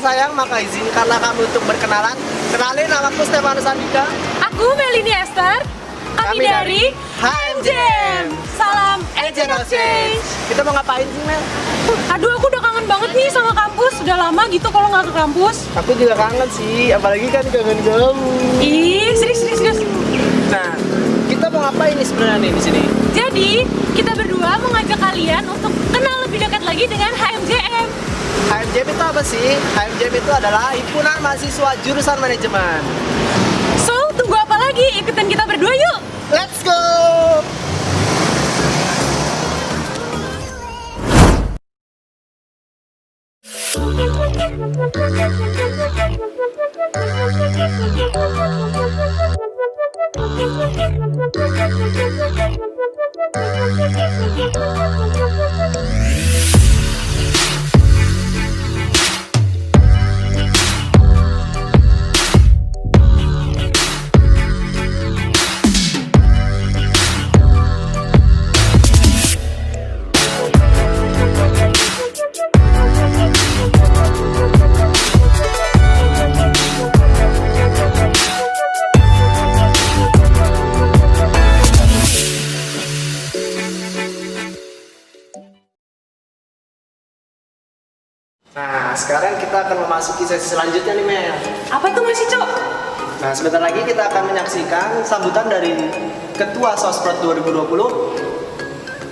sayang, maka izinkanlah kami untuk berkenalan. Kenalin, namaku Stefanus Andika. Aku Melini Esther. Kami dari HMJM. Salam Agent of Change. Kita mau ngapain sih, Mel? Aduh, aku udah kangen banget nih sama kampus. Udah lama gitu kalau nggak ke kampus. Aku juga kangen sih, apalagi kan kangen kamu. Ih, serius. Nah, kita mau ngapain nih sebenarnya nih di sini? Jadi, kita berdua mengajak kalian untuk kenal lebih dekat lagi dengan HMJM. HMJM itu apa sih? HMJM itu adalah Himpunan Mahasiswa Jurusan Manajemen. So, tunggu apa lagi? Ikutin kita berdua yuk. Let's go! Nah, sekarang kita akan memasuki sesi selanjutnya nih, Mel. Apa tuh masih, Cok? Nah, sebentar lagi kita akan menyaksikan sambutan dari Ketua Sosprod 2020.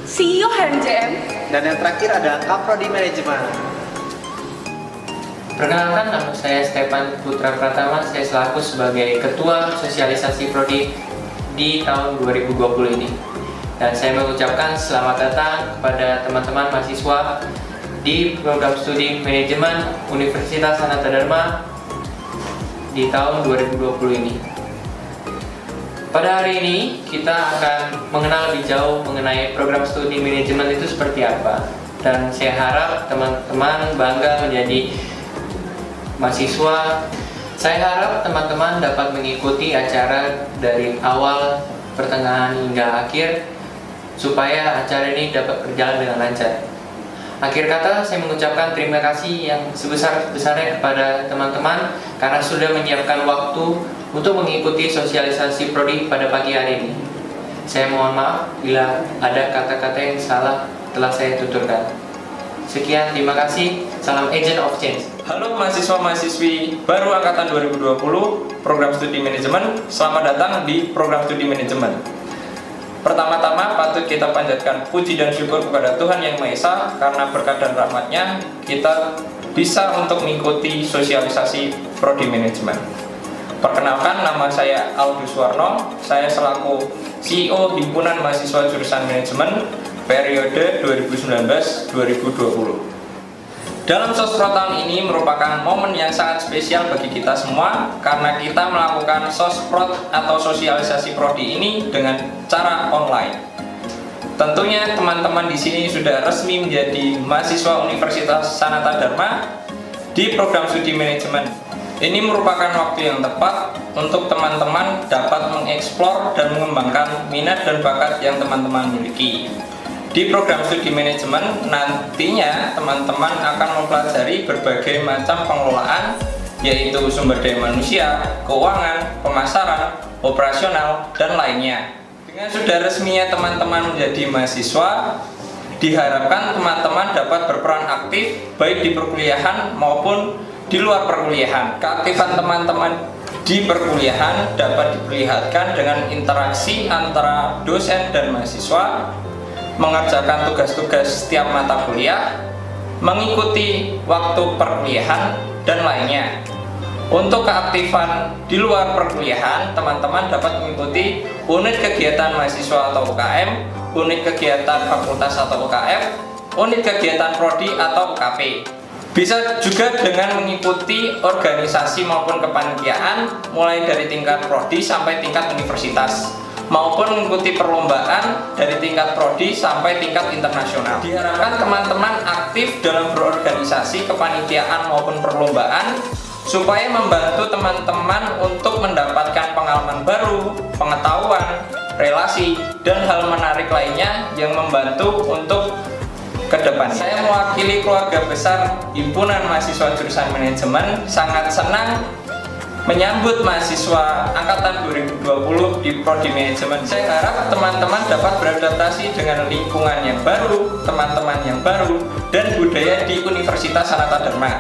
CEO HMJM. Dan yang terakhir ada Kaprodi Manajemen. Perkenalkan, nama saya Stefan Putra Pratama. Saya selaku sebagai Ketua Sosialisasi Prodi di tahun 2020 ini. Dan saya mengucapkan selamat datang kepada teman-teman mahasiswa di program studi manajemen Universitas Sanata Dharma di tahun 2020 ini. Pada hari ini kita akan mengenal lebih jauh mengenai program studi manajemen itu seperti apa. Dan saya harap teman-teman bangga menjadi mahasiswa. Saya harap teman-teman dapat mengikuti acara dari awal, pertengahan hingga akhir supaya acara ini dapat berjalan dengan lancar. Akhir kata, saya mengucapkan terima kasih yang sebesar-besarnya kepada teman-teman karena sudah menyiapkan waktu untuk mengikuti sosialisasi prodi pada pagi hari ini. Saya mohon maaf bila ada kata-kata yang salah telah saya tuturkan. Sekian, terima kasih. Salam Agent of Change. Halo mahasiswa-mahasiswi baru angkatan 2020 program studi manajemen. Selamat datang di program studi manajemen. Pertama-tama patut kita panjatkan puji dan syukur kepada Tuhan Yang Maha Esa karena berkat dan rahmat-Nya kita bisa untuk mengikuti sosialisasi prodi manajemen. Perkenalkan, nama saya Aldus Warno. Saya selaku CEO Himpunan Mahasiswa Jurusan Manajemen periode 2019-2020. Dalam Sosprod tahun ini merupakan momen yang sangat spesial bagi kita semua karena kita melakukan Sosprod atau sosialisasi prodi ini dengan cara online. Tentunya teman-teman di sini sudah resmi menjadi mahasiswa Universitas Sanata Dharma di program studi manajemen. Ini merupakan waktu yang tepat untuk teman-teman dapat mengeksplor dan mengembangkan minat dan bakat yang teman-teman miliki. Di program studi manajemen nantinya teman-teman akan mempelajari berbagai macam pengelolaan, yaitu sumber daya manusia, keuangan, pemasaran, operasional, dan lainnya. Dengan sudah resminya teman-teman menjadi mahasiswa, diharapkan teman-teman dapat berperan aktif baik di perkuliahan maupun di luar perkuliahan. Keaktifan teman-teman di perkuliahan dapat diperlihatkan dengan interaksi antara dosen dan mahasiswa, mengerjakan tugas-tugas setiap mata kuliah, mengikuti waktu perkuliahan, dan lainnya. Untuk keaktifan di luar perkuliahan, teman-teman dapat mengikuti unit kegiatan mahasiswa atau UKM, unit kegiatan fakultas atau UKF, unit kegiatan prodi atau UKP. Bisa juga dengan mengikuti organisasi maupun kepanitiaan mulai dari tingkat prodi sampai tingkat universitas, maupun mengikuti perlombaan dari tingkat prodi sampai tingkat internasional. Diharapkan teman-teman aktif dalam berorganisasi, kepanitiaan maupun perlombaan supaya membantu teman-teman untuk mendapatkan pengalaman baru, pengetahuan, relasi, dan hal menarik lainnya yang membantu untuk ke depan. Saya mewakili keluarga besar Himpunan Mahasiswa Jurusan Manajemen sangat senang menyambut mahasiswa angkatan 2020 di Prodi Manajemen. Saya harap teman-teman dapat beradaptasi dengan lingkungan yang baru, teman-teman yang baru, dan budaya di Universitas Sanata Dharma.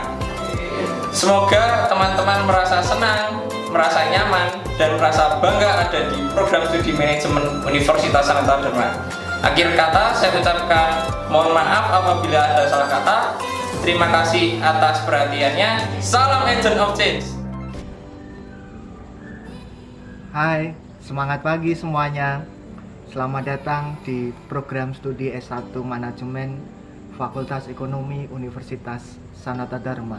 Semoga teman-teman merasa senang, merasa nyaman, dan merasa bangga ada di program studi manajemen Universitas Sanata Dharma. Akhir kata, saya ucapkan mohon maaf apabila ada salah kata. Terima kasih atas perhatiannya. Salam Agent of Change. Hai, semangat pagi semuanya. Selamat datang di program studi S1 Manajemen Fakultas Ekonomi Universitas Sanata Dharma.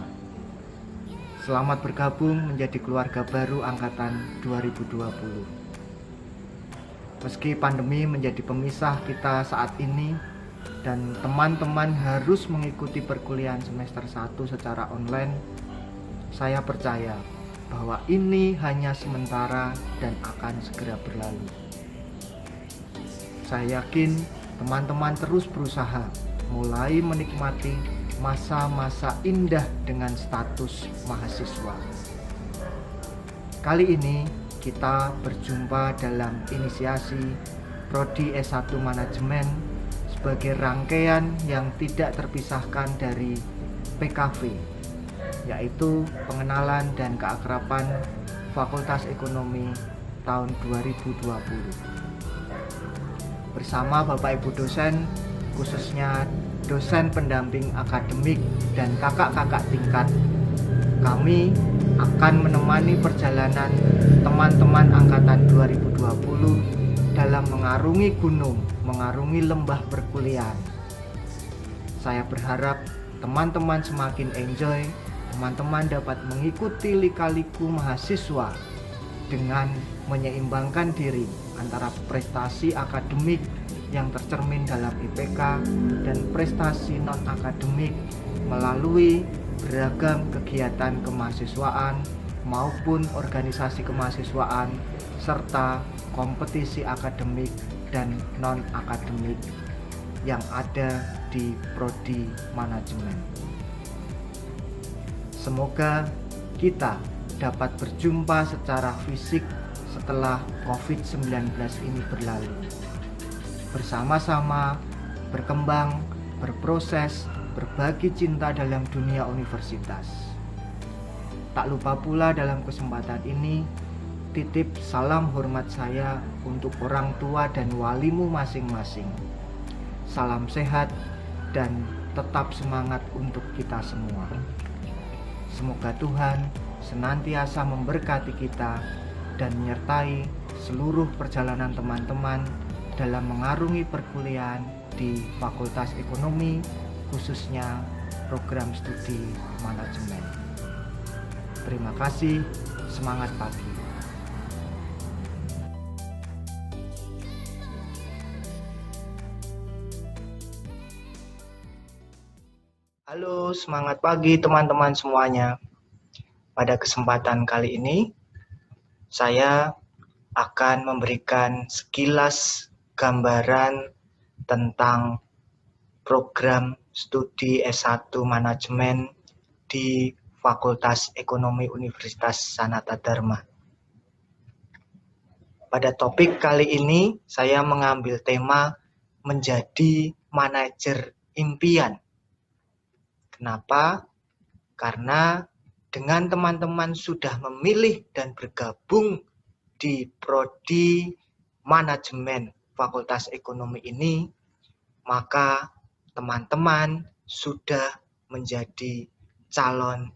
Selamat bergabung menjadi keluarga baru angkatan 2020. Meski pandemi menjadi pemisah kita saat ini dan teman-teman harus mengikuti perkuliahan semester 1 secara online, saya percaya bahwa ini hanya sementara dan akan segera berlalu. Saya yakin teman-teman terus berusaha mulai menikmati masa-masa indah dengan status mahasiswa. Kali ini kita berjumpa dalam inisiasi Prodi S1 Manajemen sebagai rangkaian yang tidak terpisahkan dari PKV, yaitu pengenalan dan keakraban Fakultas Ekonomi tahun 2020. Bersama Bapak Ibu dosen, khususnya dosen pendamping akademik dan kakak-kakak tingkat, kami akan menemani perjalanan teman-teman angkatan 2020 dalam mengarungi gunung, mengarungi lembah perkuliahan. Saya berharap teman-teman semakin enjoy, teman-teman dapat mengikuti lika-liku mahasiswa dengan menyeimbangkan diri antara prestasi akademik yang tercermin dalam IPK dan prestasi non-akademik melalui beragam kegiatan kemahasiswaan maupun organisasi kemahasiswaan serta kompetisi akademik dan non-akademik yang ada di Prodi Manajemen. Semoga kita dapat berjumpa secara fisik setelah COVID-19 ini berlalu. Bersama-sama berkembang, berproses, berbagi cinta dalam dunia universitas. Tak lupa pula dalam kesempatan ini, titip salam hormat saya untuk orang tua dan walimu masing-masing. Salam sehat dan tetap semangat untuk kita semua. Semoga Tuhan senantiasa memberkati kita dan menyertai seluruh perjalanan teman-teman dalam mengarungi perkuliahan di Fakultas Ekonomi, khususnya program studi manajemen. Terima kasih, semangat pagi. Halo, semangat pagi teman-teman semuanya. Pada kesempatan kali ini, saya akan memberikan sekilas gambaran tentang program studi S1 Manajemen di Fakultas Ekonomi Universitas Sanata Dharma. Pada topik kali ini, saya mengambil tema menjadi manajer impian. Kenapa? Karena dengan teman-teman sudah memilih dan bergabung di Prodi Manajemen Fakultas Ekonomi ini, maka teman-teman sudah menjadi calon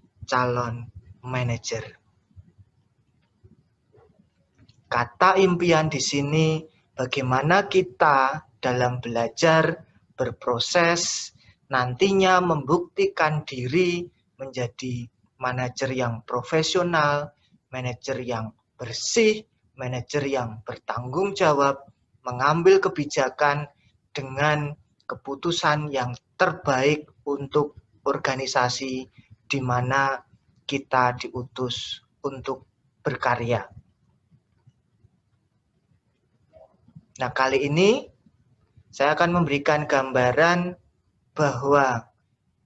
manajer. Kata impian di sini, bagaimana kita dalam belajar, berproses, nantinya membuktikan diri menjadi manajer yang profesional, manajer yang bersih, manajer yang bertanggung jawab, mengambil kebijakan dengan keputusan yang terbaik untuk organisasi di mana kita diutus untuk berkarya. Nah, kali ini saya akan memberikan gambaran bahwa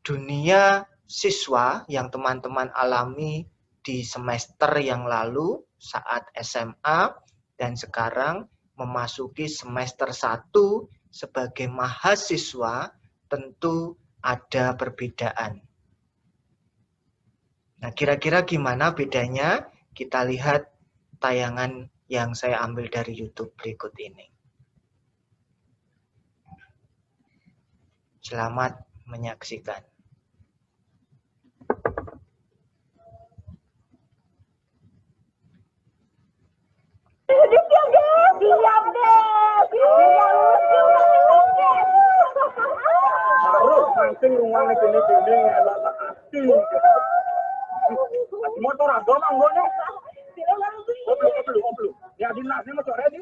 dunia siswa yang teman-teman alami di semester yang lalu saat SMA dan sekarang memasuki semester 1 sebagai mahasiswa tentu ada perbedaan. Nah, kira-kira gimana bedanya? Kita lihat tayangan yang saya ambil dari YouTube berikut ini. Selamat menyaksikan. Motor ada bang, belum. Ya dinasnya masuk ready.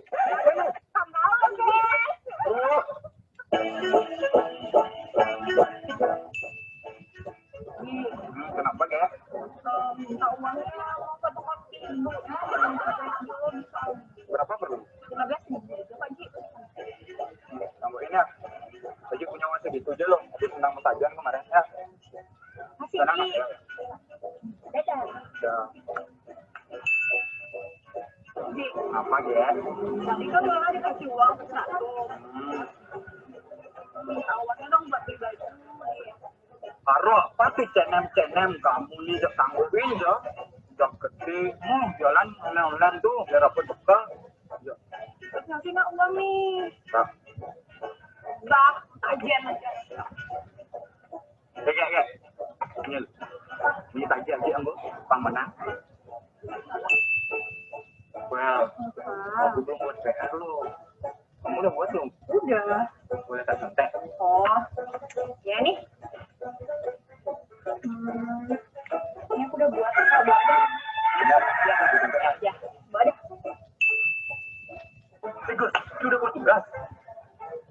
Kenapa ya? Minta uangnya berapa perlu? 15.000 Pak Ji. Kamu ini ya, Pak Ji punya uang segitu aja loh. Habis menang mutajan kemarin ya. Masih Ji. Dadah. Ji. Apa ya? Tadi kan malah dikasih uang 100. Minta uangnya dong buat beli baju. Karo, pasti cenem kamu nih udah tanggupin ya. Udah gede, jalan online tuh biar apa bekal. Terus nanti nak uang nih. Bah, tajian aja. Ya. Ini tajian aja ambo, pang menang. Well, aku belum buat PR lu. Kamu udah buat belum? Udah. Boleh tak contek? Oh, ya nih. Ini aku udah buat, bawa aja. Ya, bawa aja. Ikut, udah buat tugas.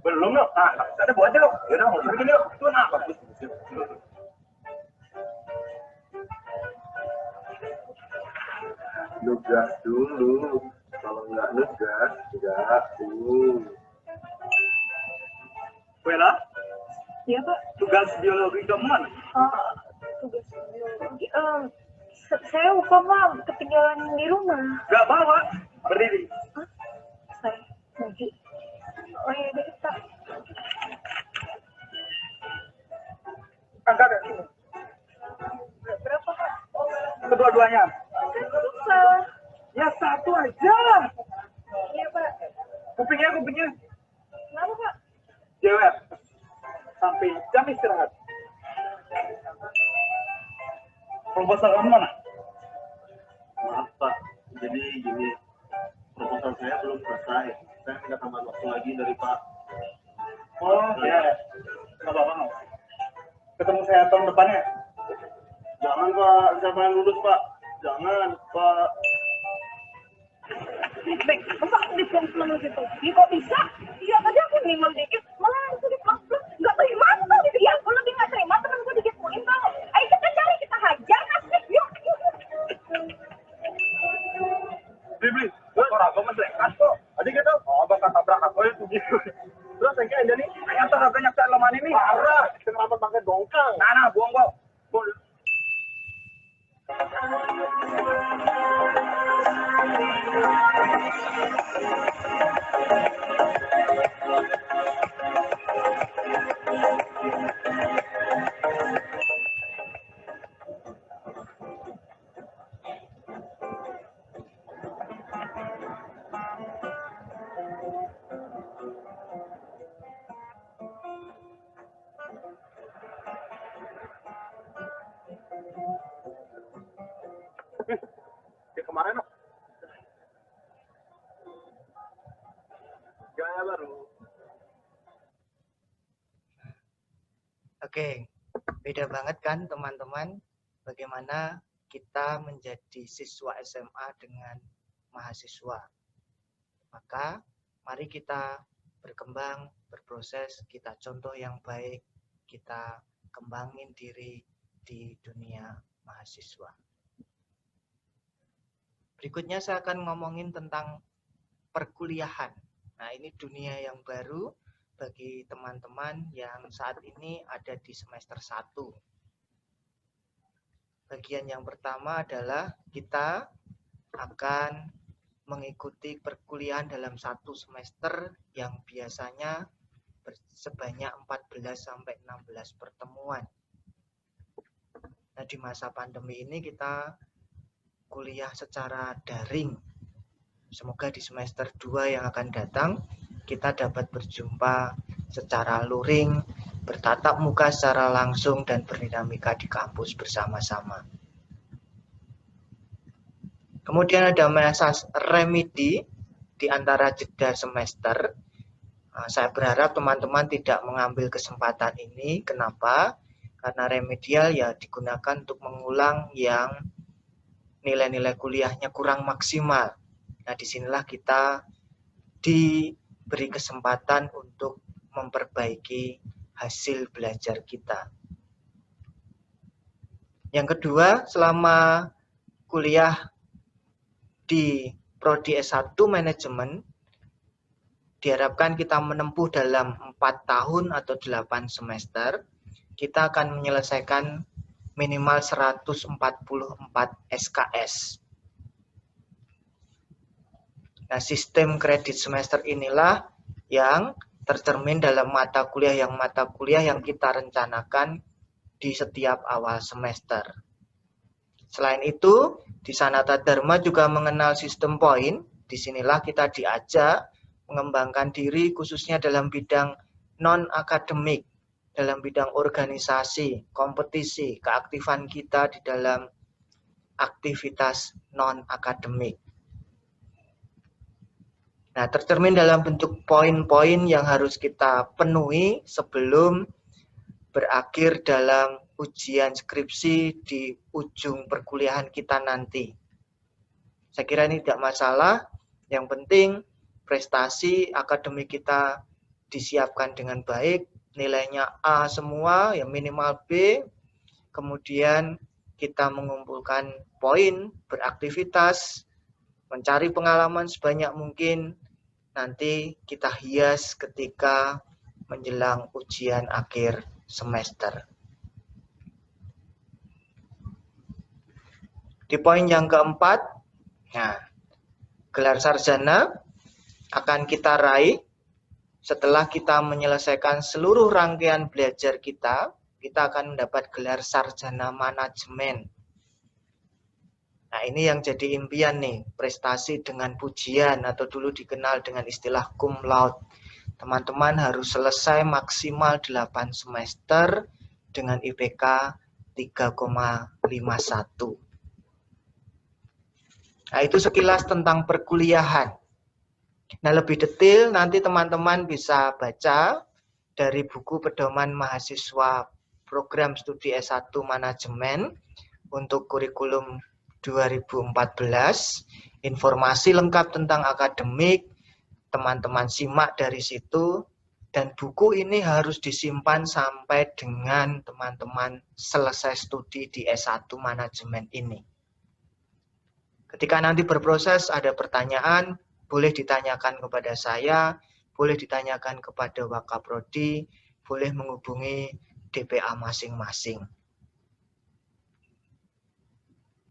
Belum loh, ada buat aja loh. Yaudah, mau pergi yuk. Itu apa? Nugas dulu. Kalau nggak nugas, nggak. Wela? Iya Pak. Tugas biologi kamu mana? Tugas biologi. Saya lupa Pak, ketinggalan di rumah. Gak bawa. Berdiri. Saya lagi. Oh iya deh Pak. Angkat ya. Berapa Pak? Kedua-duanya. Bisa. Ya satu aja. Iya Pak. Kupingnya. Kenapa Pak? Cewek. Sampai jam istirahat. Proposal kamu mana? Maaf Pak, jadi gini, proposal saya belum selesai. Saya minta tambahan waktu lagi dari Pak. Oh iya, nggak apa-apa. Ketemu saya tahun depannya. Jangan Pak, siapa yang lulus Pak? Jangan Pak. Baik, masa aku diplom gitu? Ya kok bisa? Iya tadi aku minimal dikit, malah aku diplom. Nggak terima tuh, ya aku lebih nggak terima temen gue dikit poin tau. Ayo kita cari, kita hajar nasib, yuk. Beli, orang aku masih kan kok. Adik gitu, bakal tabrak aku itu gitu. Terus yang kayak ini, yang tuh harganya kayak lemah ini. Parah, kenapa pakai dongkang? Nah, buang. Kemarin gaya baru. Oke, beda banget kan teman-teman bagaimana kita menjadi siswa SMA dengan mahasiswa. Maka mari kita berkembang, berproses, kita contoh yang baik, kita kembangin diri di dunia mahasiswa. Berikutnya saya akan ngomongin tentang perkuliahan. Nah, ini dunia yang baru bagi teman-teman yang saat ini ada di semester 1. Bagian yang pertama adalah kita akan mengikuti perkuliahan dalam satu semester yang biasanya sebanyak 14-16 pertemuan. Nah, di masa pandemi ini kita kuliah secara daring. Semoga di semester 2 yang akan datang kita dapat berjumpa secara luring, bertatap muka secara langsung, dan berdinamika di kampus bersama-sama. Kemudian ada masa remedi di antara jeda semester. Saya berharap teman-teman tidak mengambil kesempatan ini. Kenapa? Karena remedial ya digunakan untuk mengulang yang nilai-nilai kuliahnya kurang maksimal. Nah, disinilah kita diberi kesempatan untuk memperbaiki hasil belajar kita. Yang kedua, selama kuliah di Prodi S1 Manajemen, diharapkan kita menempuh dalam 4 tahun atau 8 semester, kita akan menyelesaikan minimal 144 SKS. Nah, sistem kredit semester inilah yang tercermin dalam mata kuliah yang kita rencanakan di setiap awal semester. Selain itu, di Sanata Dharma juga mengenal sistem poin. Disinilah kita diajak mengembangkan diri khususnya dalam bidang non-akademik, dalam bidang organisasi, kompetisi, keaktifan kita di dalam aktivitas non-akademik. Nah, tercermin dalam bentuk poin-poin yang harus kita penuhi sebelum berakhir dalam ujian skripsi di ujung perkuliahan kita nanti. Saya kira ini tidak masalah, yang penting prestasi akademik kita disiapkan dengan baik, nilainya A semua, ya minimal B, kemudian kita mengumpulkan poin, beraktivitas, mencari pengalaman sebanyak mungkin, nanti kita hias ketika menjelang ujian akhir semester. Di poin yang keempat, nah, gelar sarjana akan kita raih setelah kita menyelesaikan seluruh rangkaian belajar kita akan mendapat gelar sarjana manajemen. Nah, ini yang jadi impian nih, prestasi dengan pujian atau dulu dikenal dengan istilah cum laude. Teman-teman harus selesai maksimal 8 semester dengan IPK 3,51. Nah, itu sekilas tentang perkuliahan. Nah, lebih detail nanti teman-teman bisa baca dari buku Pedoman Mahasiswa Program Studi S1 Manajemen untuk kurikulum 2014. Informasi lengkap tentang akademik, teman-teman simak dari situ, dan buku ini harus disimpan sampai dengan teman-teman selesai studi di S1 Manajemen ini. Ketika nanti berproses ada pertanyaan, boleh ditanyakan kepada saya, boleh ditanyakan kepada Wakaprodi, boleh menghubungi DPA masing-masing.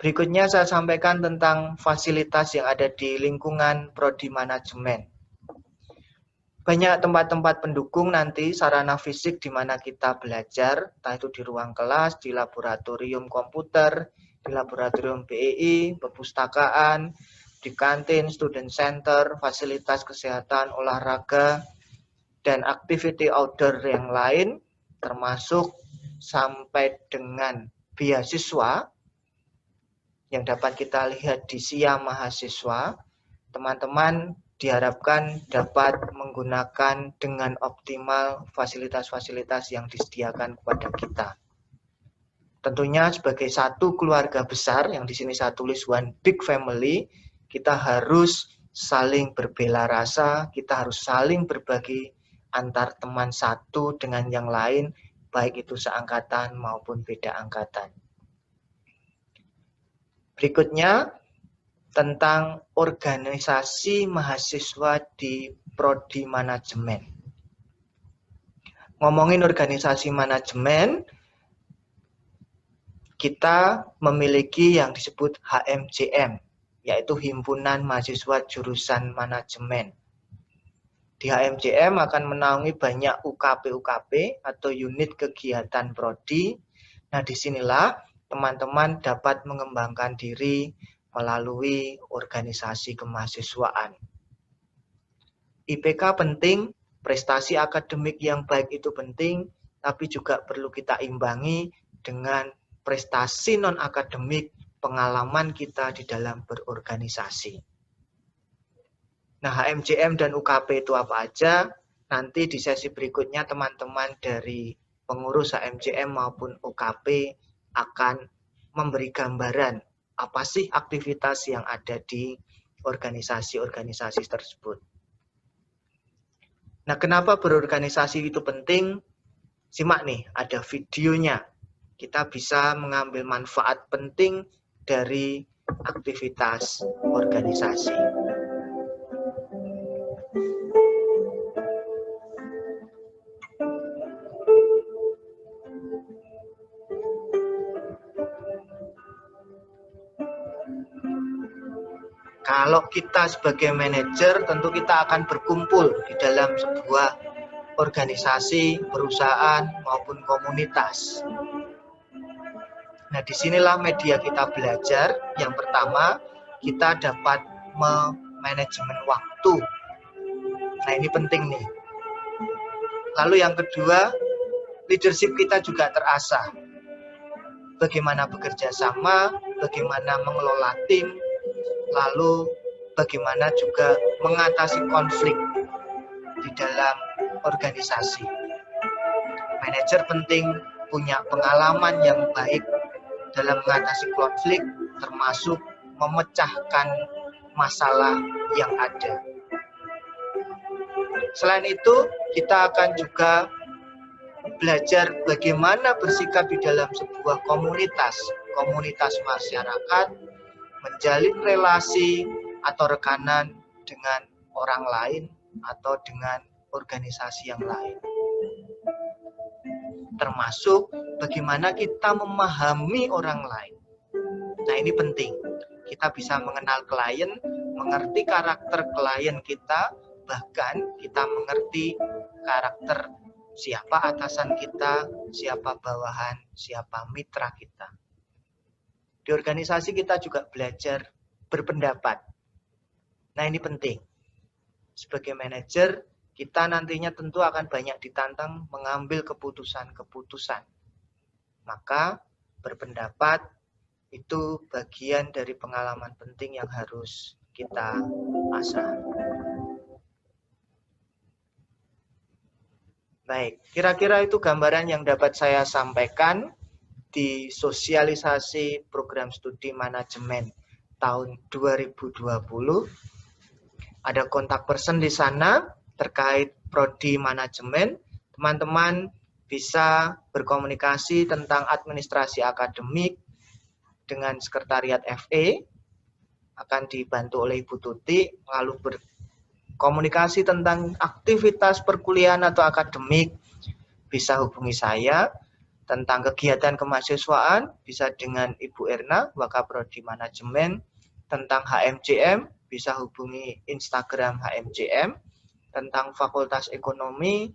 Berikutnya saya sampaikan tentang fasilitas yang ada di lingkungan Prodi Manajemen. Banyak tempat-tempat pendukung nanti, sarana fisik di mana kita belajar, entah itu di ruang kelas, di laboratorium komputer, di laboratorium BEI, perpustakaan, di kantin, student center, fasilitas kesehatan, olahraga, dan activity outdoor yang lain, termasuk sampai dengan beasiswa yang dapat kita lihat di SIA Mahasiswa. Teman-teman diharapkan dapat menggunakan dengan optimal fasilitas-fasilitas yang disediakan kepada kita. Tentunya sebagai satu keluarga besar, yang di sini saya tulis one big family, kita harus saling berbela rasa, kita harus saling berbagi antar teman satu dengan yang lain, baik itu seangkatan maupun beda angkatan. Berikutnya tentang organisasi mahasiswa di Prodi Manajemen. ngomongin organisasi manajemen, kita memiliki yang disebut HMJM, yaitu Himpunan Mahasiswa Jurusan Manajemen. Di HMJM akan menaungi banyak UKP-UKP atau unit kegiatan prodi. Nah, disinilah teman-teman dapat mengembangkan diri melalui organisasi kemahasiswaan. IPK penting, prestasi akademik yang baik itu penting, tapi juga perlu kita imbangi dengan prestasi non-akademik, pengalaman kita di dalam berorganisasi. Nah, HMJM dan UKP itu apa aja? Nanti di sesi berikutnya teman-teman dari pengurus HMJM maupun UKP akan memberi gambaran apa sih aktivitas yang ada di organisasi-organisasi tersebut. Nah, kenapa berorganisasi itu penting? Simak nih, ada videonya. Kita bisa mengambil manfaat penting dari aktivitas organisasi. Kalau kita sebagai manajer, tentu kita akan berkumpul di dalam sebuah organisasi, perusahaan, maupun komunitas. Nah, disinilah media kita belajar. Yang pertama, kita dapat memanajemen waktu. Nah, ini penting nih. Lalu yang kedua, leadership kita juga terasah. Bagaimana bekerja sama, bagaimana mengelola tim, lalu bagaimana juga mengatasi konflik di dalam organisasi. Manajer penting punya pengalaman yang baik dalam mengatasi konflik, termasuk memecahkan masalah yang ada. Selain itu, kita akan juga belajar bagaimana bersikap di dalam sebuah komunitas masyarakat, menjalin relasi atau rekanan dengan orang lain atau dengan organisasi yang lain. Termasuk bagaimana kita memahami orang lain. Nah, ini penting. Kita bisa mengenal klien, mengerti karakter klien kita, bahkan kita mengerti karakter siapa atasan kita, siapa bawahan, siapa mitra kita. Di organisasi kita juga belajar berpendapat. Nah, ini penting. Sebagai manajer, kita nantinya tentu akan banyak ditantang mengambil keputusan-keputusan. Maka berpendapat itu bagian dari pengalaman penting yang harus kita asah. Baik, kira-kira itu gambaran yang dapat saya sampaikan di sosialisasi program studi manajemen tahun 2020. Ada kontak person di sana terkait prodi manajemen. Teman-teman bisa berkomunikasi tentang administrasi akademik dengan sekretariat FE, akan dibantu oleh Ibu Tuti, lalu berkomunikasi tentang aktivitas perkuliahan atau akademik, bisa hubungi saya. Tentang kegiatan kemahasiswaan bisa dengan Ibu Erna, Wakaprodi Manajemen. Tentang HMJM bisa hubungi Instagram HMJM. Tentang Fakultas Ekonomi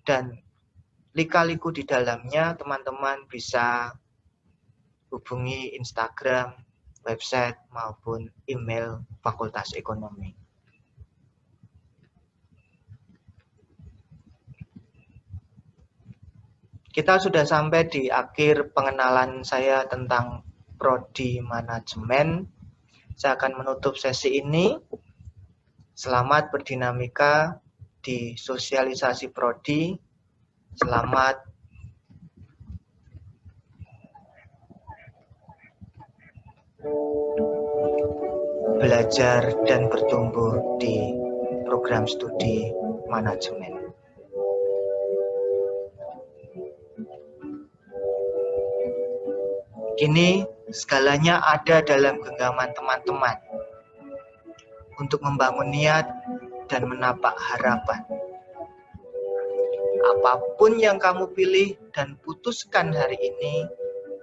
dan lika-liku di dalamnya, teman-teman bisa hubungi Instagram, website maupun email Fakultas Ekonomi. Kita sudah sampai di akhir pengenalan saya tentang prodi manajemen. Saya akan menutup sesi ini. Selamat berdinamika di sosialisasi prodi. Selamat belajar dan bertumbuh di program studi manajemen. Kini segalanya ada dalam genggaman teman-teman untuk membangun niat dan menapak harapan. apapun yang kamu pilih dan putuskan hari ini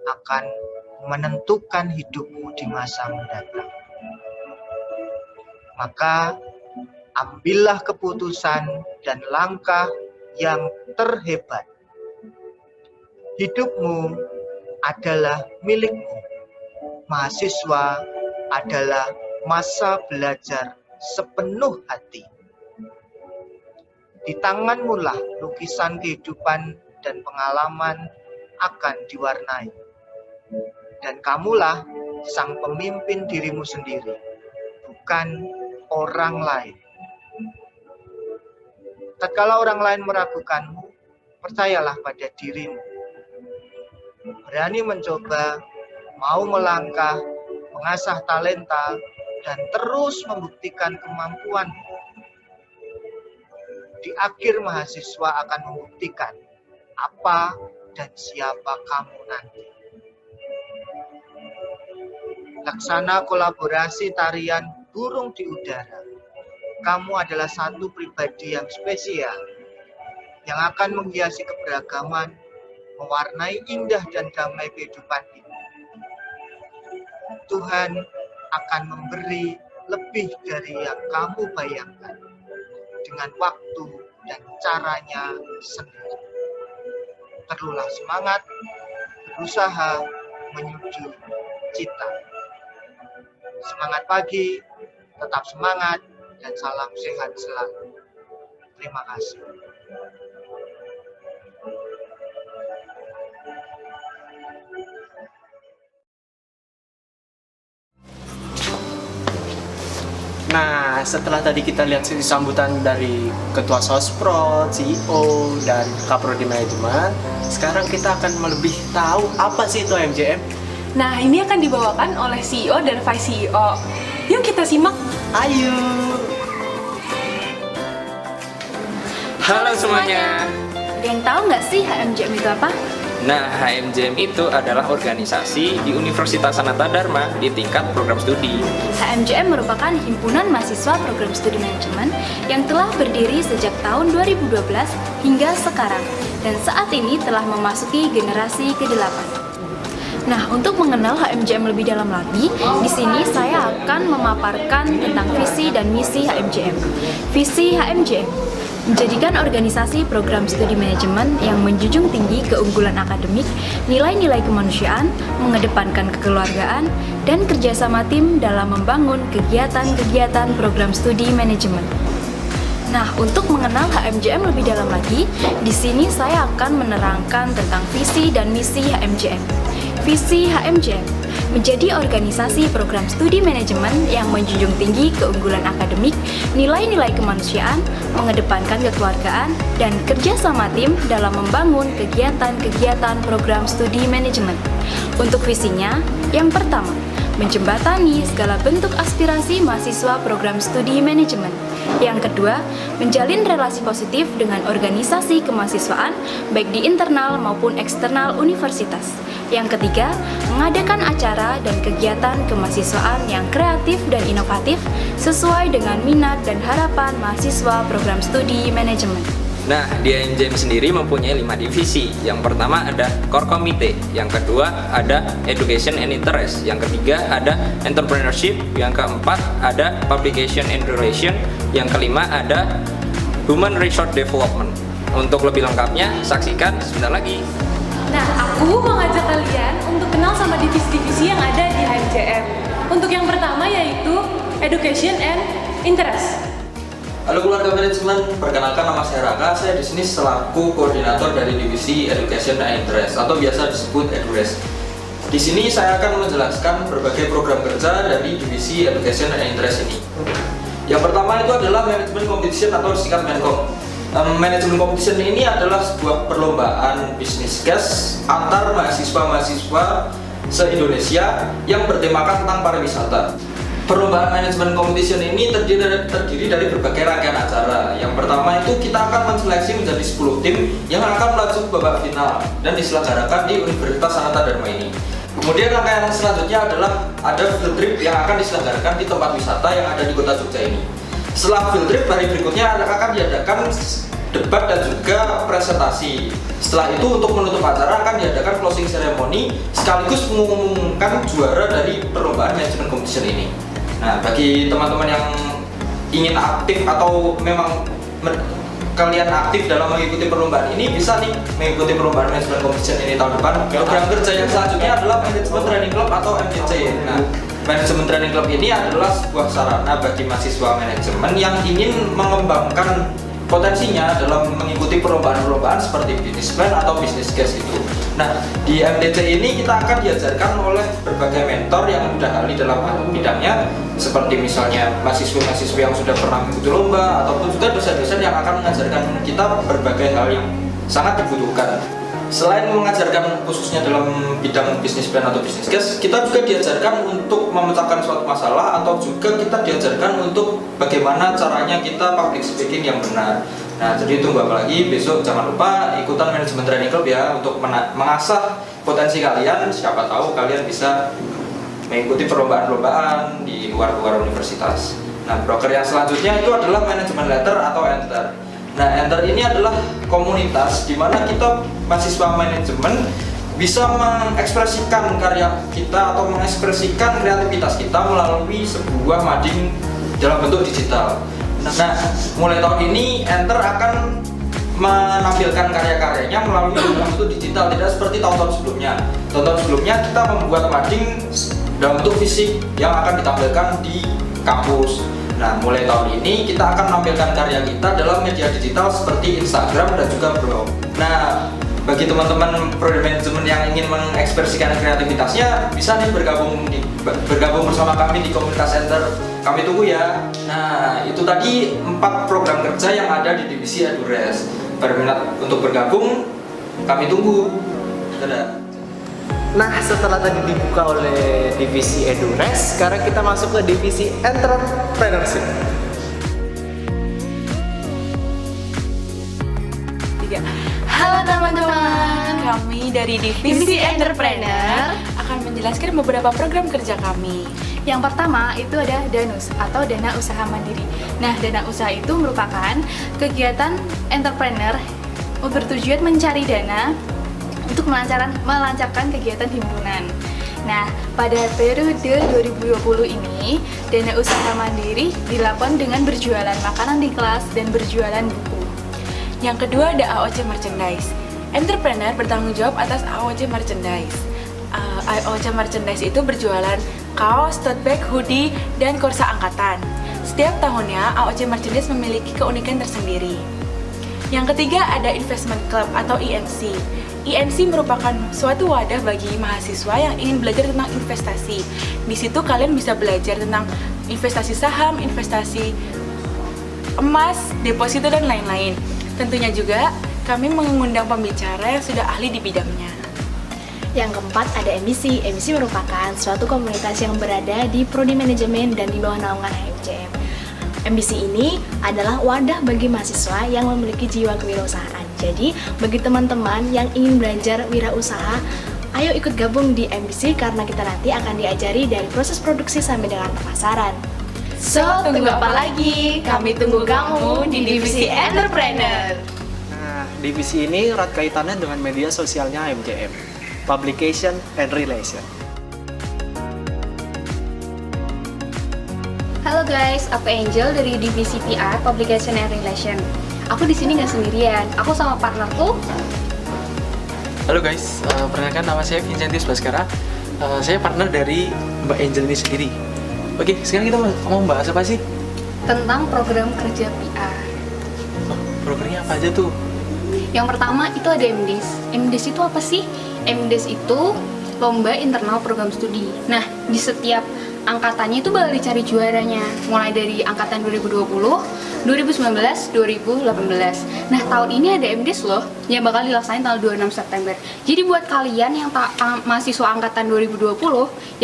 akan menentukan hidupmu di masa mendatang. Maka ambillah keputusan dan langkah yang terhebat. Hidupmu adalah milikmu. Mahasiswa adalah masa belajar sepenuh hati. Di tanganmu lah lukisan kehidupan dan pengalaman akan diwarnai. Dan kamulah sang pemimpin dirimu sendiri, bukan orang lain. Tatkala orang lain meragukanmu, percayalah pada dirimu. Berani mencoba, mau melangkah, mengasah talenta, dan terus membuktikan kemampuanmu. Di akhir mahasiswa akan membuktikan apa dan siapa kamu nanti. Laksana kolaborasi tarian burung di udara. Kamu adalah satu pribadi yang spesial, yang akan menghiasi keberagaman, mewarnai indah dan damai kehidupan ini. Tuhan akan memberi lebih dari yang kamu bayangkan, dengan waktu dan caranya sendiri. Perlulah semangat, berusaha menuju cita. Semangat pagi, tetap semangat, dan salam sehat selalu. Terima kasih. Nah, setelah tadi kita lihat sesi sambutan dari Ketua Sosprot, CEO, dan Kaprodi Manajemen, sekarang kita akan lebih tahu apa sih itu HMJM. Nah, ini akan dibawakan oleh CEO dan Vice CEO. Yuk kita simak. Ayo! Halo semuanya. Ada yang tahu nggak sih HMJM itu apa? Nah, HMJM itu adalah organisasi di Universitas Sanata Dharma di tingkat program studi. HMJM merupakan himpunan mahasiswa program studi manajemen yang telah berdiri sejak tahun 2012 hingga sekarang dan saat ini telah memasuki generasi ke-8. Nah, untuk mengenal HMJM lebih dalam lagi, di sini saya akan memaparkan tentang visi dan misi HMJM. Visi HMJM menjadikan organisasi program studi manajemen yang menjunjung tinggi keunggulan akademik, nilai-nilai kemanusiaan, mengedepankan kekeluargaan, dan kerjasama tim dalam membangun kegiatan-kegiatan program studi manajemen. Nah, untuk mengenal HMJM lebih dalam lagi, di sini saya akan menerangkan tentang visi dan misi HMJM. Visi HMJM menjadi organisasi program studi manajemen yang menjunjung tinggi keunggulan akademik, nilai-nilai kemanusiaan, mengedepankan kekeluargaan, dan kerjasama tim dalam membangun kegiatan-kegiatan program studi manajemen. Untuk visinya, yang pertama, menjembatani segala bentuk aspirasi mahasiswa program studi manajemen. Yang kedua, menjalin relasi positif dengan organisasi kemahasiswaan, baik di internal maupun eksternal universitas. Yang ketiga, mengadakan acara dan kegiatan kemahasiswaan yang kreatif dan inovatif sesuai dengan minat dan harapan mahasiswa program studi manajemen. Nah, di HMJM sendiri mempunyai 5 divisi. Yang pertama ada Core Committee, yang kedua ada Education and Interest, yang ketiga ada Entrepreneurship, yang keempat ada Publication and Relation, yang kelima ada Human Resource Development. Untuk lebih lengkapnya, saksikan sebentar lagi. Nah, aku mau ngajak kalian untuk kenal sama divisi-divisi yang ada di HMJM. Untuk yang pertama yaitu Education and Interest. Halo keluarga manajemen, perkenalkan nama saya Raka. Saya di sini selaku koordinator dari divisi Education and Interest atau biasa disebut EduRes. Di sini saya akan menjelaskan berbagai program kerja dari divisi Education and Interest ini. Yang pertama itu adalah Management Competition atau singkat Menkom. Management Competition ini adalah sebuah perlombaan bisnis case antar mahasiswa-mahasiswa se-Indonesia yang bertemakan tentang pariwisata. Perlombaan manajemen competition ini terdiri dari berbagai rangkaian acara. Yang pertama itu kita akan menseleksi menjadi 10 tim yang akan melaju ke babak final dan diselenggarakan di Universitas Sanata Dharma ini. Kemudian rangkaian selanjutnya adalah ada field trip yang akan diselenggarakan di tempat wisata yang ada di kota Jogja ini. Setelah field trip, hari berikutnya akan diadakan debat dan juga presentasi. Setelah itu untuk menutup acara akan diadakan closing ceremony sekaligus mengumumkan juara dari perlombaan manajemen competition ini. Nah, bagi teman-teman yang ingin aktif atau memang kalian aktif dalam mengikuti perlombaan ini, bisa nih mengikuti perlombaan manajemen competition ini tahun depan. Program kerja yang selanjutnya adalah Management Training Club atau MTC. Nah, Management Training Club ini adalah sebuah sarana bagi mahasiswa manajemen yang ingin mengembangkan potensinya dalam mengikuti perlombaan-perlombaan seperti business plan atau business case itu. Nah, di MTC ini kita akan diajarkan oleh berbagai mentor yang sudah ahli dalam bidangnya, seperti misalnya mahasiswa-mahasiswa yang sudah pernah mengikuti lomba, ataupun juga dosen-dosen yang akan mengajarkan kita berbagai hal yang sangat dibutuhkan. Selain mengajarkan khususnya dalam bidang business plan atau business case, kita juga diajarkan untuk memecahkan suatu masalah, atau juga kita diajarkan untuk bagaimana caranya kita public speaking yang benar. Nah, jadi tunggu apa lagi, besok jangan lupa ikutan Management Training Club ya, untuk mengasah potensi kalian. Siapa tahu kalian bisa mengikuti perlombaan-perlombaan di luar universitas. Nah, broker yang selanjutnya itu adalah Management Letter atau Enter. Nah, Enter ini adalah komunitas di mana kita mahasiswa manajemen bisa mengekspresikan karya kita atau mengekspresikan kreativitas kita melalui sebuah mading dalam bentuk digital. Nah, mulai tahun ini Enter akan menampilkan karya-karyanya melalui dalam bentuk digital, tidak seperti tahun-tahun sebelumnya. Tahun-tahun sebelumnya kita membuat mading dalam bentuk fisik yang akan ditampilkan di kampus. Nah, mulai tahun ini kita akan menampilkan karya kita dalam media digital seperti Instagram dan juga blog. Nah, bagi teman-teman prodi manajemen yang ingin mengekspresikan kreativitasnya, bisa nih bergabung bersama kami di komunitas Enter. Kami tunggu ya. Nah, itu tadi 4 program kerja yang ada di divisi Edures. Berminat untuk bergabung, kami tunggu. Dadah. Nah, setelah tadi dibuka oleh divisi Edures, sekarang kita masuk ke divisi Entrepreneurship. Halo teman-teman, kami dari divisi Entrepreneur akan menjelaskan beberapa program kerja kami. Yang pertama itu ada DANUS atau Dana Usaha Mandiri. Nah, dana usaha itu merupakan kegiatan entrepreneur bertujuan mencari dana untuk melancarkan kegiatan himpunan. Nah, pada periode 2020 ini, dana usaha mandiri dilakukan dengan berjualan makanan di kelas dan berjualan buku. Yang kedua ada AOC Merchandise. Entrepreneur bertanggung jawab atas AOC Merchandise. AOC Merchandise itu berjualan kaos, tote bag, hoodie, dan korsa angkatan. Setiap tahunnya, AOC Merchandise memiliki keunikan tersendiri. Yang ketiga ada Investment Club atau IMC. IMC merupakan suatu wadah bagi mahasiswa yang ingin belajar tentang investasi. Di situ kalian bisa belajar tentang investasi saham, investasi emas, deposito, dan lain-lain. Tentunya juga kami mengundang pembicara yang sudah ahli di bidangnya. Yang keempat ada MBC. MBC merupakan suatu komunitas yang berada di prodi manajemen dan di bawah naungan HMJM. MBC ini adalah wadah bagi mahasiswa yang memiliki jiwa kewirausahaan. Jadi, bagi teman-teman yang ingin belajar wirausaha, ayo ikut gabung di MBC karena kita nanti akan diajari dari proses produksi sampai dengan pemasaran. So, tunggu apa lagi? Kami tunggu kamu di divisi Entrepreneur. Nah, divisi ini erat kaitannya dengan media sosialnya HMJM, Publication and Relation. Halo guys, aku Angel dari divisi PR, Publication and Relation. Aku di sini nggak sendirian, aku sama partnerku. Halo guys, perkenalkan nama saya Vincentius Baskara. Saya partner dari Mbak Angel ini sendiri. Oke, sekarang kita mau bahas apa sih? Tentang program kerja PR. Oh, programnya apa aja tuh? Yang pertama itu ada MDes. MDes itu apa sih? MDes itu lomba internal program studi. Nah, di setiap angkatannya itu bakal dicari juaranya, mulai dari angkatan 2020, 2019, 2018. Nah, tahun ini ada MDes loh yang bakal dilaksanain tanggal 26 September. Jadi buat kalian yang mahasiswa angkatan 2020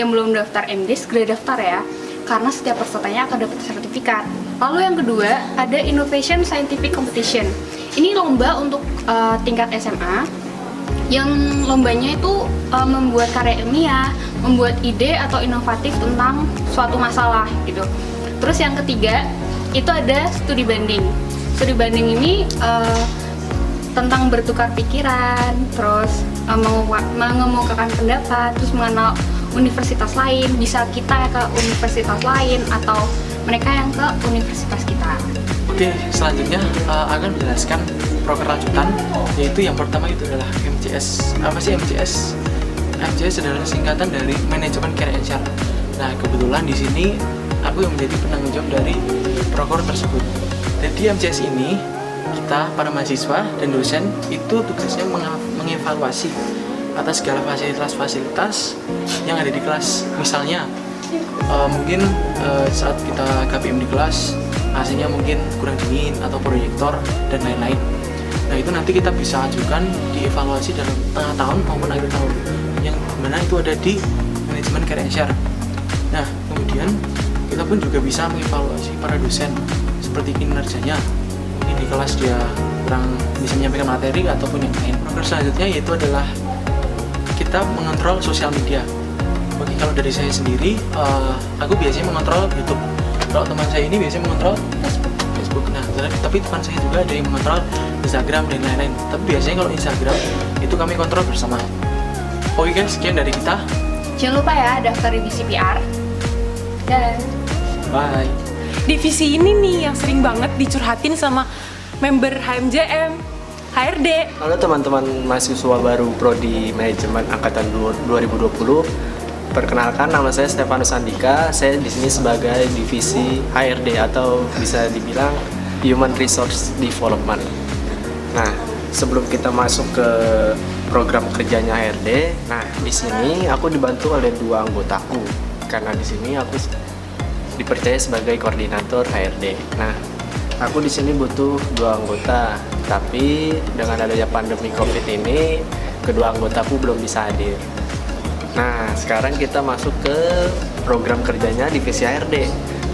yang belum daftar MDes, segera daftar ya, karena setiap pesertanya akan dapat sertifikat. Lalu yang kedua ada Innovation Scientific Competition. Ini lomba untuk tingkat SMA yang lombanya itu membuat karya ilmiah, membuat ide atau inovatif tentang suatu masalah gitu. Terus yang ketiga itu ada studi banding. Studi banding ini tentang bertukar pikiran, terus mengemukakan pendapat, terus mengenal universitas lain, bisa kita ke universitas lain atau mereka yang ke universitas kita. Oke, selanjutnya akan menjelaskan proker lanjutan, yaitu yang pertama itu adalah MCS. Apa sih MCS? MCS adalah singkatan dari Manajemen Career HR. Nah, kebetulan di sini aku yang menjadi penanggung jawab dari proker tersebut. Jadi MCS ini kita para mahasiswa dan dosen itu tugasnya mengevaluasi atas segala fasilitas-fasilitas yang ada di kelas. Misalnya mungkin saat kita KPM di kelas AC-nya mungkin kurang dingin atau proyektor dan lain-lain. Nah, itu nanti kita bisa ajukan dievaluasi dalam tengah tahun maupun akhir tahun, yang mana itu ada di Manajemen Career HR. Nah, kemudian kita pun juga bisa mengevaluasi para dosen seperti kinerjanya, mungkin di kelas dia kurang bisa menyampaikan materi ataupun yang lain. Program selanjutnya yaitu adalah kita mengontrol sosial media. Bagi kalau dari saya sendiri, aku biasanya mengontrol YouTube. Kalau teman saya ini biasanya mengontrol Facebook. Nah, tapi teman saya juga ada yang mengontrol Instagram dan lain-lain. Tapi biasanya kalau Instagram itu kami kontrol bersama. Oke guys, sekian dari kita. Jangan lupa ya daftar divisi PR. Dan Bye. Divisi ini nih yang sering banget dicurhatin sama member HMJM, HRD. Halo teman-teman mahasiswa baru Prodi Manajemen angkatan 2020. Perkenalkan, nama saya Stefanus Andika. Saya di sini sebagai divisi HRD atau bisa dibilang Human Resource Development. Nah, sebelum kita masuk ke program kerjanya HRD, nah di sini aku dibantu oleh dua anggotaku karena di sini aku dipercaya sebagai koordinator HRD. Nah, aku di sini butuh dua anggota, tapi dengan adanya pandemi COVID ini, kedua anggotaku belum bisa hadir. Nah, sekarang kita masuk ke program kerjanya divisi HRD.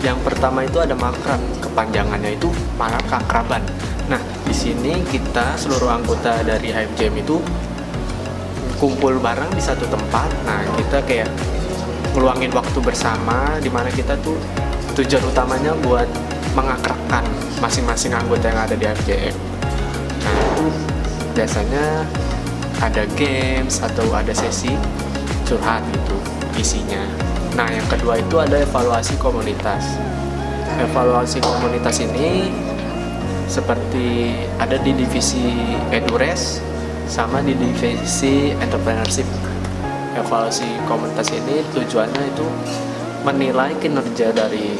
Yang pertama itu ada makrab, kepanjangannya itu malah keakraban. Nah, di sini kita seluruh anggota dari HMJM itu kumpul bareng di satu tempat. Nah, kita kayak ngeluangin waktu bersama, di mana kita tuh tujuan utamanya buat mengakrabkan masing-masing anggota yang ada di HMJM. Nah, itu biasanya ada games atau ada sesi curhat gitu isinya. Nah, yang kedua itu ada evaluasi komunitas. Evaluasi komunitas ini seperti ada di divisi Edures sama di divisi Entrepreneurship. Evaluasi komunitas ini tujuannya itu menilai kinerja dari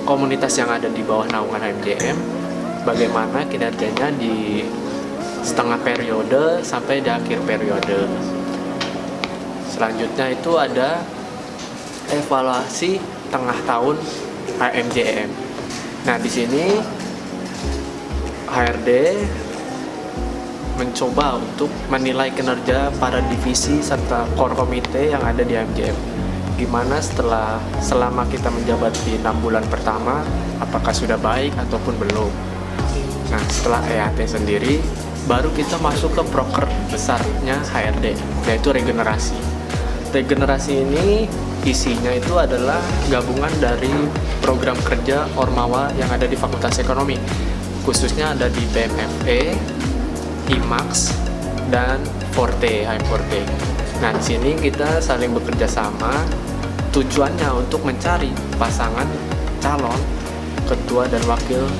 komunitas yang ada di bawah naungan HMJM, bagaimana kinerjanya di setengah periode sampai di akhir periode. Selanjutnya itu ada evaluasi tengah tahun HMJM. Nah, di sini HRD mencoba untuk menilai kinerja para divisi serta core komite yang ada di HMJM. Gimana selama kita menjabat di 6 bulan pertama, apakah sudah baik ataupun belum. Nah, setelah EAT sendiri, baru kita masuk ke proker besarnya HRD, yaitu regenerasi. Regenerasi ini isinya itu adalah gabungan dari program kerja Ormawa yang ada di Fakultas Ekonomi, khususnya ada di BMFE, IMAX, dan Forte, HM4. Nah, di sini kita saling bekerja sama, tujuannya untuk mencari pasangan calon ketua dan wakil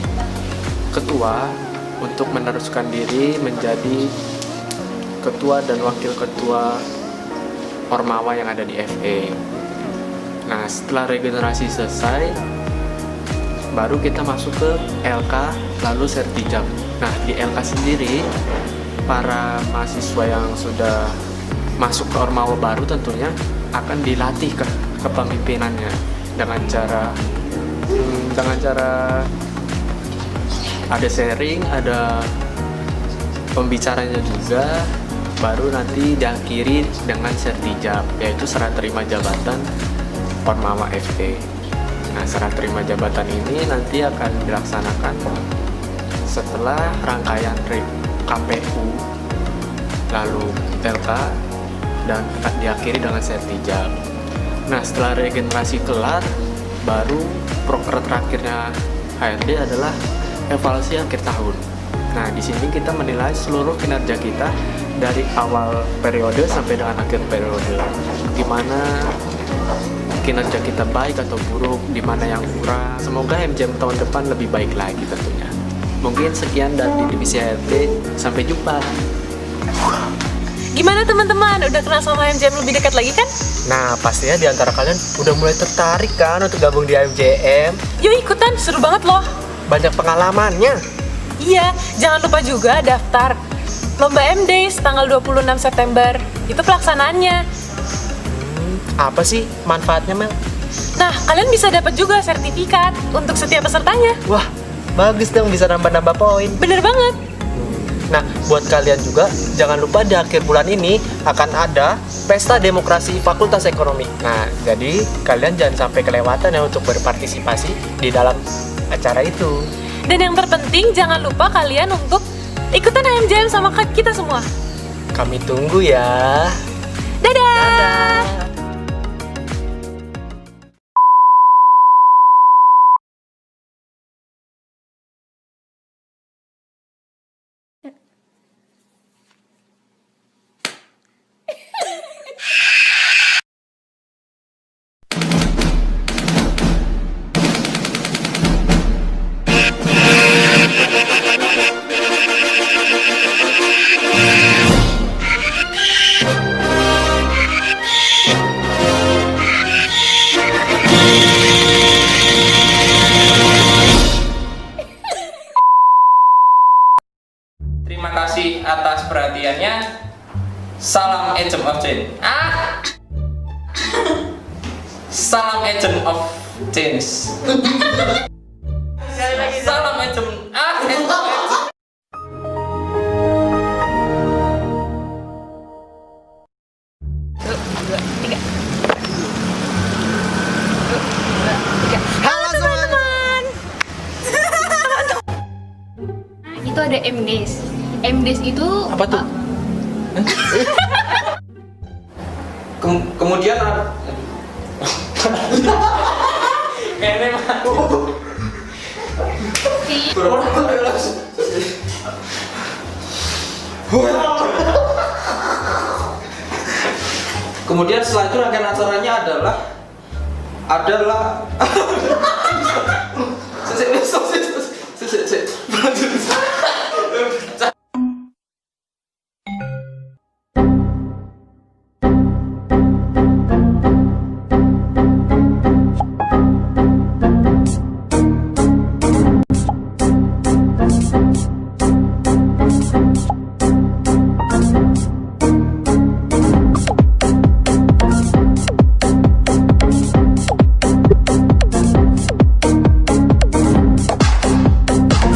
ketua untuk meneruskan diri menjadi ketua dan wakil ketua Ormawa yang ada di FE. Nah, setelah regenerasi selesai, baru kita masuk ke LK lalu Sertijab. Nah, di LK sendiri, para mahasiswa yang sudah masuk ke Ormawa baru tentunya akan dilatih kepemimpinannya dengan cara ada sharing, ada pembicaranya juga, baru nanti diakhiri dengan sertijab, yaitu serah terima jabatan Ormawa FE. Nah, serah terima jabatan ini nanti akan dilaksanakan setelah rangkaian KPU, lalu LK, dan diakhiri dengan sertijab. Nah, setelah regenerasi kelar, baru proker terakhirnya HRD adalah evaluasi akhir tahun. Nah, di sini kita menilai seluruh kinerja kita dari awal periode sampai dengan akhir periode. Gimana kinerja kita baik atau buruk, di mana yang kurang. Semoga MJM tahun depan lebih baik lagi tentunya. Mungkin sekian dari divisi HRD. Sampai jumpa. Gimana teman-teman? Udah kenal sama MJM lebih dekat lagi kan? Nah, pastinya di antara kalian udah mulai tertarik kan untuk gabung di MJM. Yuk ikutan, seru banget loh. Banyak pengalamannya. Iya, jangan lupa juga daftar Lomba M-Days tanggal 26 September. Itu pelaksanaannya. Apa sih manfaatnya, Mel? Nah, kalian bisa dapat juga sertifikat untuk setiap pesertanya. Wah, bagus dong, bisa nambah-nambah poin. Bener banget. Nah, buat kalian juga, jangan lupa di akhir bulan ini akan ada Pesta Demokrasi Fakultas Ekonomi. Nah, jadi kalian jangan sampai kelewatan ya untuk berpartisipasi di dalam acara itu. Dan yang terpenting, jangan lupa kalian untuk ikutan MJM sama kita semua. Kami tunggu ya. Dadah! Terima kasih atas perhatiannya. Salam Agent of Change. Salam Agent of Change. Salam Agent. Halo teman-teman. Itu ada MDes. MDes itu Apa tuh? Kemudian Kayaknya mah. Kemudian setelah itu rangkaian acaranya adalah